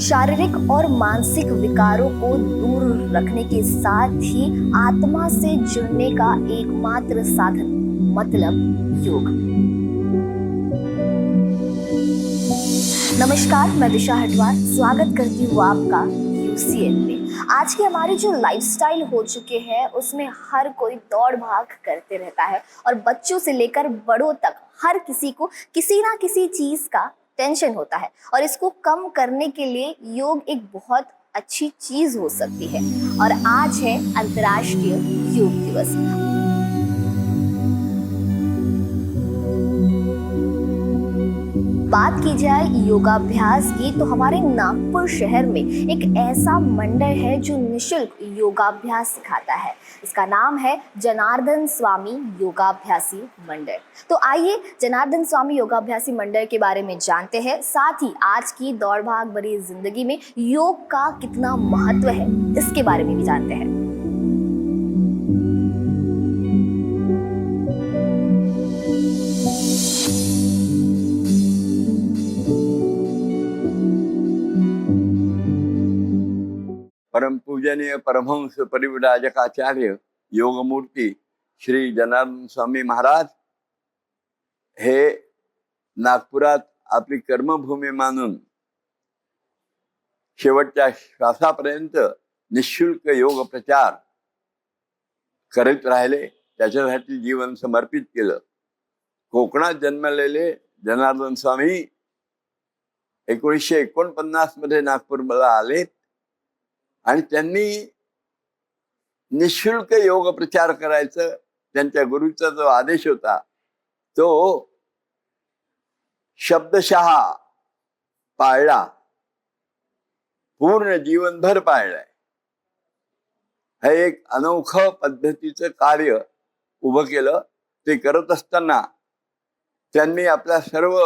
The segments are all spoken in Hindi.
शारीरिक और मानसिक विकारों को दूर रखने के साथ ही आत्मा से जुड़ने का एकमात्र साधन मतलब योग। नमस्कार, मैं दिशा हटवार स्वागत करती हूँ आपका यूसीएल में। आज की हमारी जो लाइफस्टाइल हो चुके हैं उसमें हर कोई दौड़ भाग करते रहता है और बच्चों से लेकर बड़ों तक हर किसी को किसी ना किसी चीज का टेंशन होता है और इसको कम करने के लिए योग एक बहुत अच्छी चीज हो सकती है। और आज है अंतर्राष्ट्रीय योग दिवस। बात की जाए योगाभ्यास की तो हमारे नागपुर शहर में एक ऐसा मंडल है जो निशुल्क योगाभ्यास सिखाता है। इसका नाम है जनार्दन स्वामी योगाभ्यासी मंडल। तो आइए जनार्दन स्वामी योगाभ्यासी मंडल के बारे में जानते हैं, साथ ही आज की दौड़ भाग भरी जिंदगी में योग का कितना महत्व है इसके बारे में भी जानते हैं। परम पूजनीय परमहंस परिव्राजकाचार्य योगमूर्ती श्री जनार्दन स्वामी महाराज हे नागपुरात आपली कर्मभूमी मानून शेवटच्या श्वासापर्यंत निशुल्क योग प्रचार करत राहिले, त्याच्यासाठी जीवन समर्पित केलं। कोकणात जन्मलेले जनार्दन स्वामी 1949 मध्ये नागपूरला आले आणि त्यांनी निशुल्क योग प्रचार करायचं त्यांच्या गुरुचा जो आदेश होता तो शब्दशः पाळला, पूर्ण जीवनभर पाळलाय। हे एक अनोखं पद्धतीचं कार्य उभं केलं। ते करत असताना त्यांनी आपल्या सर्व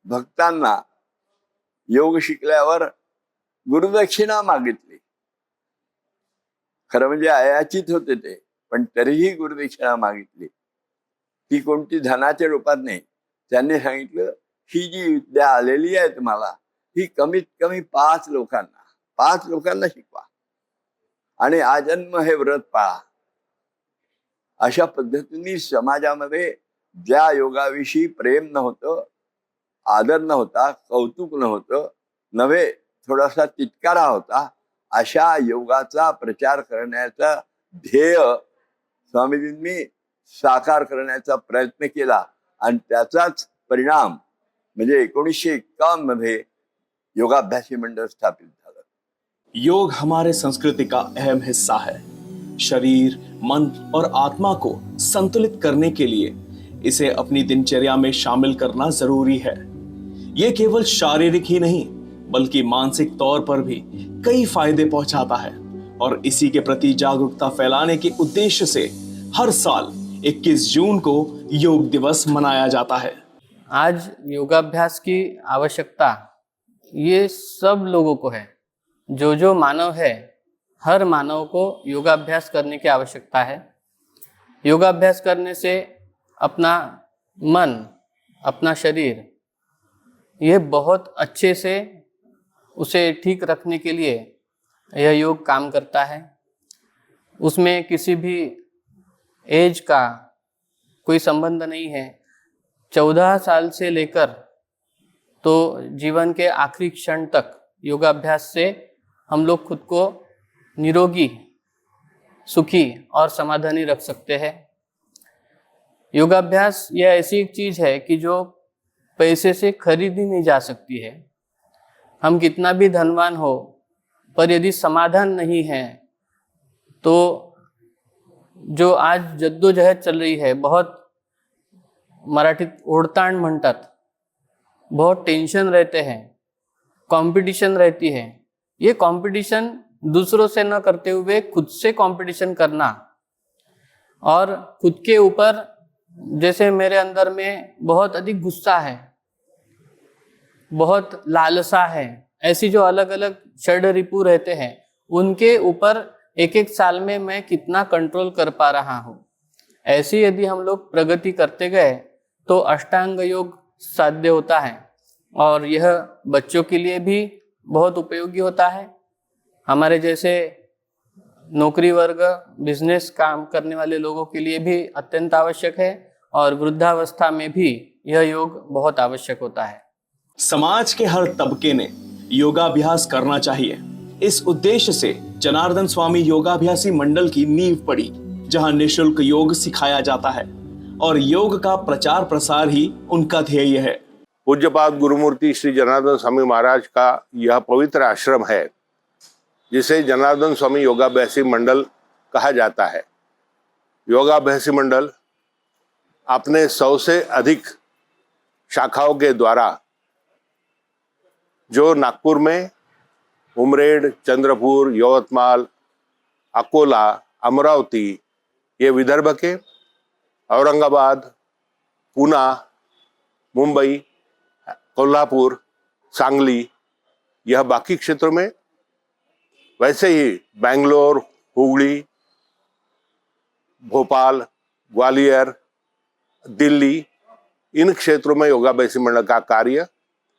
भक्तांना योग शिकल्यावर गुरुदक्षिणा मागितली। खरं म्हणजे अयाचित होते ते, पण तरीही गुरुदक्षिणा मागितली। ती कोणती धनाच्या रूपात नाही। त्यांनी सांगितलं ही जी विद्या आलेली आहे तुम्हाला ही कमीत कमी 5 लोकांना शिकवा आणि आजन्म हे व्रत पाळा। अशा पद्धतीने समाजामध्ये ज्या योगाविषयी प्रेम नव्हतं, आदर नव्हता, कौतुक नव्हतं, नव्हे थोडासा तिटकारा होता, अशा योगाचा प्रचार करण्याचा ध्येय स्वामीजींनी साकार करण्याचा प्रयत्न केला आणि त्याचाच परिणाम म्हणजे 1951 मध्ये योगाभ्यासी मंडळ स्थापित झालं। योग हमारे संस्कृति का अहम हिस्सा है। शरीर, मन और आत्मा को संतुलित करने के लिए इसे अपनी दिनचर्या में शामिल करना जरूरी है। ये केवल शारीरिक ही नहीं बल्कि मानसिक तौर पर भी कई फायदे पहुंचाता है और इसी के प्रति जागरूकता फैलाने के उद्देश्य से हर साल 21 जून को योग दिवस मनाया जाता है। आज योगाभ्यास की आवश्यकता ये सब लोगों को है। जो मानव है, हर मानव को योगाभ्यास करने की आवश्यकता है। योगाभ्यास करने से अपना मन, अपना शरीर ये बहुत अच्छे से उसे ठीक रखने के लिए यह योग काम करता है। उसमें किसी भी एज का कोई संबंध नहीं है। 14 साल से लेकर तो जीवन के आखिरी क्षण तक योगाभ्यास से हम लोग खुद को निरोगी, सुखी और समाधानी रख सकते हैं। योगाभ्यास यह ऐसी एक चीज़ है कि जो पैसे से खरीदी नहीं जा सकती है। हम कितना भी धनवान हो पर यदि समाधान नहीं है तो जो आज जद्दोजहद चल रही है, बहुत मराठीत ओढताण म्हणतात, बहुत टेंशन रहते हैं, कंपटीशन रहती है। ये कंपटीशन दूसरों से न करते हुए खुद से कंपटीशन करना और खुद के ऊपर, जैसे मेरे अंदर में बहुत अधिक गुस्सा है, बहुत लालसा है, ऐसी जो अलग अलग षड रिपु रहते हैं उनके ऊपर एक साल में मैं कितना कंट्रोल कर पा रहा हूँ। ऐसी यदि हम लोग प्रगति करते गए तो अष्टांग योग साध्य होता है। और यह बच्चों के लिए भी, बहुत उपयोगी होता है। हमारे जैसे नौकरी वर्ग, बिजनेस काम करने वाले लोगों के लिए भी अत्यंत आवश्यक है और वृद्धावस्था में भी यह योग बहुत आवश्यक होता है। समाज के हर तबके ने योगाभ्यास करना चाहिए। इस उद्देश्य से जनार्दन स्वामी योगाभ्यासी मंडल की नींव पड़ी, जहां निःशुल्क योग सिखाया जाता है और योग का प्रचार प्रसार ही उनका ध्येय है। पूज्यपाद गुरुमूर्ति श्री जनार्दन स्वामी महाराज का यह पवित्र आश्रम है, जिसे जनार्दन स्वामी योगाभ्यासी मंडल कहा जाता है। योगाभ्यासी मंडल अपने 100 से अधिक शाखाओं के द्वारा, जो नागपुर में उमरेड, चंद्रपुर, यवतमाल, अकोला, अमरावती, ये विदर्भ के, औरंगाबाद, पूना, मुंबई, कोल्हापुर, सांगली, यह बाकी क्षेत्रों में, वैसे ही बेंगलोर, हुगली, भोपाल, ग्वालियर, दिल्ली, इन क्षेत्रों में योगाभ्यासी मंडल का कार्य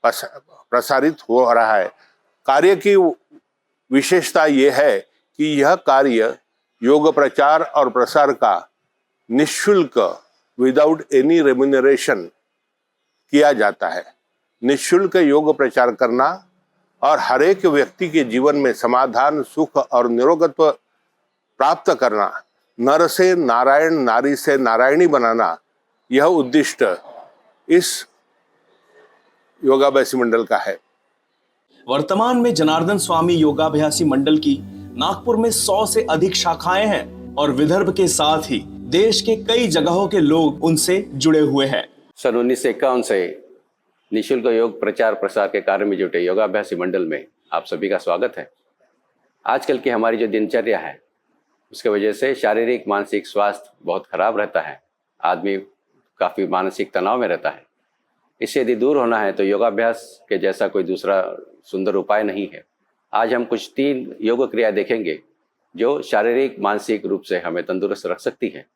प्रसारित हो रहा है। कार्य की विशेषता यह है कि यह कार्य योग प्रचार और प्रसार का निःशुल्क, विदाउट एनी रेम्यूनरेशन किया जाता है। निःशुल्क योग प्रचार करना और हर एक व्यक्ति के जीवन में समाधान, सुख और निरोगत्व प्राप्त करना, नर से नारायण, नारी से नारायणी बनाना, यह उद्दिष्ट इस योगाभ्यासी मंडल का है। वर्तमान में जनार्दन स्वामी योगाभ्यासी मंडल की नागपुर में 100 से अधिक शाखाएं हैं और विदर्भ के साथ ही देश के कई जगहों के लोग उनसे जुड़े हुए हैं। सन 1951 से निःशुल्क योग प्रचार प्रसार के कार्य में जुटे योगाभ्यासी मंडल में आप सभी का स्वागत है। आजकल की हमारी जो दिनचर्या है, उसके वजह से शारीरिक मानसिक स्वास्थ्य बहुत खराब रहता है। आदमी काफ़ी मानसिक तनाव में रहता है। इससे यदि दूर होना है तो योगाभ्यास के जैसा कोई दूसरा सुंदर उपाय नहीं है। आज हम कुछ 3 योग क्रिया देखेंगे जो शारीरिक मानसिक रूप से हमें तंदुरुस्त रख सकती है।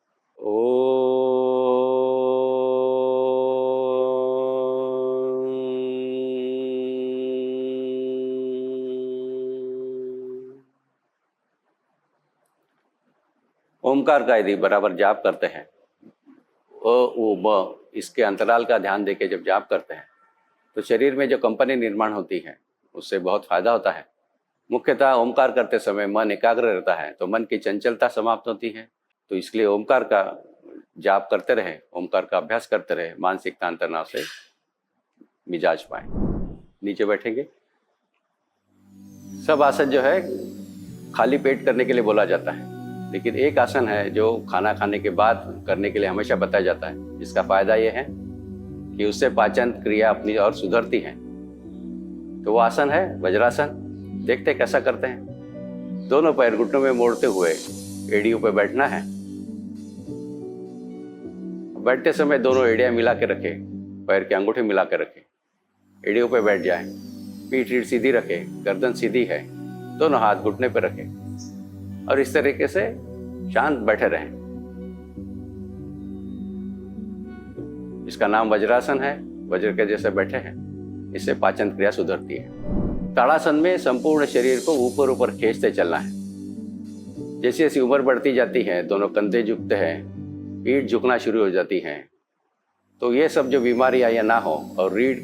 ओमकार का यदि बराबर जाप करते हैं, ओ ब, इसके अंतराल का ध्यान देके जब जाप करते हैं तो शरीर में जो कंपनी निर्माण होती है उससे बहुत फायदा होता है। मुख्यतः ओमकार करते समय मन एकाग्र रहता है, तो मन की चंचलता समाप्त होती है। तो इसलिए ओमकार का जाप करते रहे, ओमकार का अभ्यास करते रहे, मानसिक तान तनाव से मिजाज पाए। नीचे बैठेंगे। सब आसन जो है खाली पेट करने के लिए बोला जाता है, लेकिन एक आसन है जो खाना खाने के बाद करने के लिए हमेशा बताया जाता है। इसका फायदा ये है कि उससे पाचन क्रिया अपनी और सुधरती है। तो वो आसन है वज्रासन। देखते कैसा करते हैं। दोनों पैर घुटनों में मोड़ते हुए एड़ियों पे बैठना है। बैठते समय दोनों एड़ियां मिला के रखें, पैर के अंगूठे मिला के रखें, एड़ियों पे बैठ जाएं। पीठ रीढ़ सीधी रखें, गर्दन सीधी है, दोनों हाथ घुटने पे रखें और इस तरीके से शांत बैठे रहें। इसका नाम वज्रासन है। वज्र के जैसे बैठे हैं, इससे पाचन क्रिया सुधरती है। ताड़ासन में संपूर्ण शरीर को ऊपर ऊपर खींचते चलना है। जैसे जैसी उम्र बढ़ती जाती है, दोनों कंधे झुकते हैं, पीठ झुकना शुरू हो जाती है। तो ये सब जो बीमारियां या ना हो और रीढ़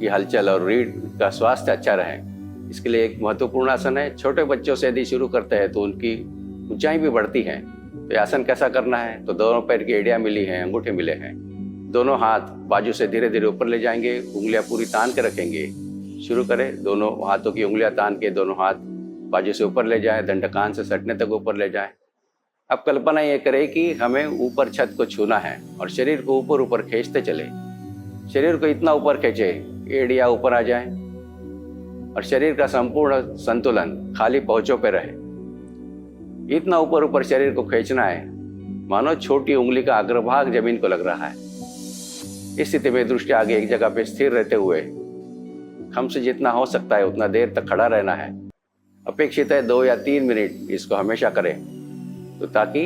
की हलचल और रीढ़ का स्वास्थ्य अच्छा रहे, इसके लिए एक महत्वपूर्ण आसन है। छोटे बच्चों से यदि शुरू करते हैं तो उनकी ऊंचाई भी बढ़ती है। तो ये आसन कैसा करना है? तो दोनों पैर की एड़ियां मिली हैं, अंगूठे मिले हैं, दोनों हाथ बाजू से धीरे धीरे ऊपर ले जाएंगे, उंगलियां पूरी तान के रखेंगे। शुरू करें। दोनों हाथों की उंगलियां तान के दोनों हाथ बाजू से ऊपर ले जाएं, दंडकान से सटने तक ऊपर ले जाएं। अब कल्पना ये करें कि हमें ऊपर छत को छूना है और शरीर को ऊपर ऊपर खींचते चले। शरीर को इतना ऊपर खींचे, एड़ियां ऊपर आ जाएं और शरीर का संपूर्ण संतुलन खाली पहुंचों पे रहे। इतना ऊपर ऊपर शरीर को खींचना है मानो छोटी उंगली का अग्रभाग जमीन को लग रहा है। इस स्थिति में दृष्टि आगे एक जगह पे स्थिर रहते हुए हमसे जितना हो सकता है उतना देर तक खड़ा रहना है। अपेक्षित है 2 या 3 मिनट इसको हमेशा करें, तो ताकि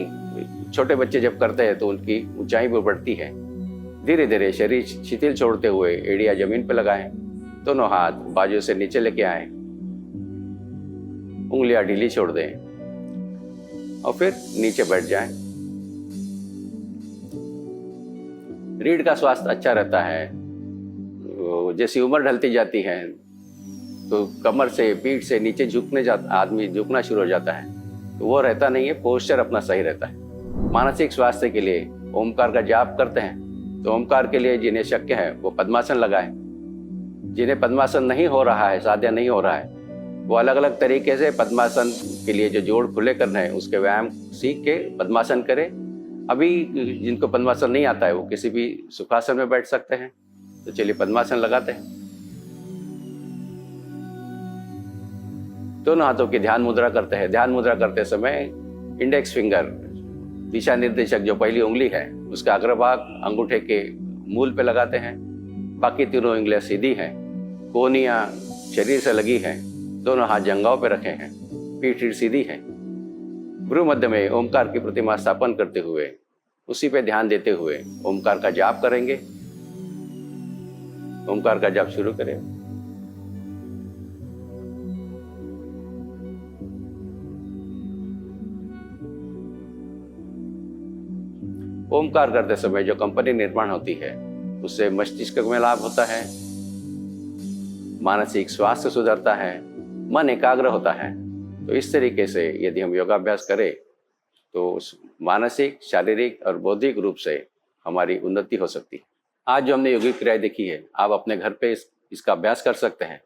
छोटे बच्चे जब करते हैं तो उनकी ऊंचाई भी बढ़ती है। धीरे धीरे शरीर शिथिल छोड़ते हुए एड़ियां जमीन पर लगाएं, दोनों हाथ बाजू से नीचे लेके आए, उंगलियां ढीली छोड़ दें और फिर नीचे बैठ जाएं। रीढ़ का स्वास्थ्य अच्छा रहता है। जैसी उम्र ढलती जाती है तो कमर से पीठ से नीचे आदमी झुकना शुरू हो जाता है, तो वो रहता नहीं है, पोस्चर अपना सही रहता है। मानसिक स्वास्थ्य के लिए ओमकार का जाप करते हैं, तो ओमकार के लिए जिन्हें शक्य है वो पद्मासन लगाएं। जिन्हें पद्मासन नहीं हो रहा है, साध्य नहीं हो रहा है, वो अलग अलग तरीके से पद्मासन के लिए जो जोड़ खुले करना है उसके व्यायाम सीख के पद्मासन करें। अभी जिनको पद्मासन नहीं आता है वो किसी भी सुखासन में बैठ सकते हैं। तो चलिए पद्मासन लगाते हैं। दोनों हाथों की ध्यान मुद्रा करते हैं। ध्यान मुद्रा करते समय इंडेक्स फिंगर, दिशा निर्देशक जो पहली उंगली है, उसका अग्रभाग अंगूठे के मूल पे लगाते हैं। बाकी तीनों उंगलियां सीधी हैं, कोहनियां शरीर से लगी हैं, दोनों हाथ जंघाओं पे रखे हैं, पीठ सीधी है। भ्रू मध्य में ओमकार की प्रतिमा स्थापन करते हुए उसी पे ध्यान देते हुए ओमकार का जाप करेंगे। ओमकार का जाप शुरू करें। ओमकार करते समय जो कंपनी निर्माण होती है उससे मस्तिष्क में लाभ होता है, मानसिक स्वास्थ्य सुधरता है, मन एकाग्र होता है। तो इस तरीके से यदि हम योगाभ्यास करें तो मानसिक, शारीरिक और बौद्धिक रूप से हमारी उन्नति हो सकती है। आज जो हमने योगिक क्रियाएं देखी है, आप अपने घर पे इसका अभ्यास कर सकते हैं।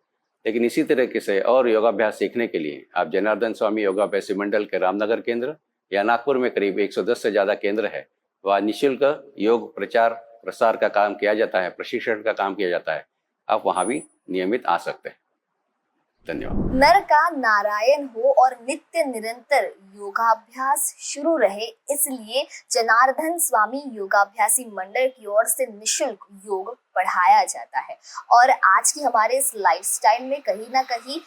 लेकिन इसी तरीके से और योगाभ्यास सीखने के लिए आप जनार्दन स्वामी योगाभ्यासी मंडल के रामनगर केंद्र या नागपुर में करीब 110 से ज़्यादा केंद्र है, वहाँ निःशुल्क योग प्रचार प्रसार का काम किया जाता है, प्रशिक्षण का काम किया जाता है। आप वहाँ भी नियमित आ सकते हैं। धन्यवाद। नर का नारायण हो और नित्य निरंतर योगाभ्यास शुरू रहे, इसलिए जनार्दन स्वामी योगाभ्यासी मंडल की ओर से निःशुल्क योग पढ़ाया जाता है। और आज की हमारे इस लाइफस्टाइल में कहीं ना कहीं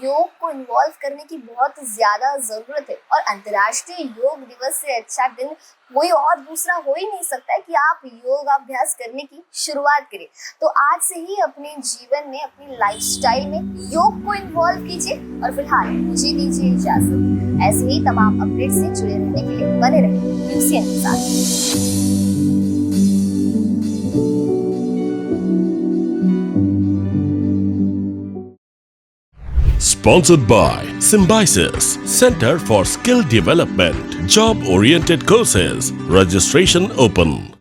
योग को इन्वॉल्व करने की बहुत ज्यादा जरूरत है। और अंतर्राष्ट्रीय योग दिवस से अच्छा दिन कोई और दूसरा हो ही नहीं सकता है कि आप योगाभ्यास करने की शुरुआत करें। तो आज से ही अपने जीवन में, अपनी लाइफस्टाइल में योग को इन्वॉल्व कीजिए। और फिलहाल मुझे दीजिए इजाजत। ऐसे ही तमाम अपडेट से जुड़े रहने के लिए बने रहें यूसीएन के साथ। Sponsored by Symbiosis Center for Skill Development, Job Oriented Courses. Registration open.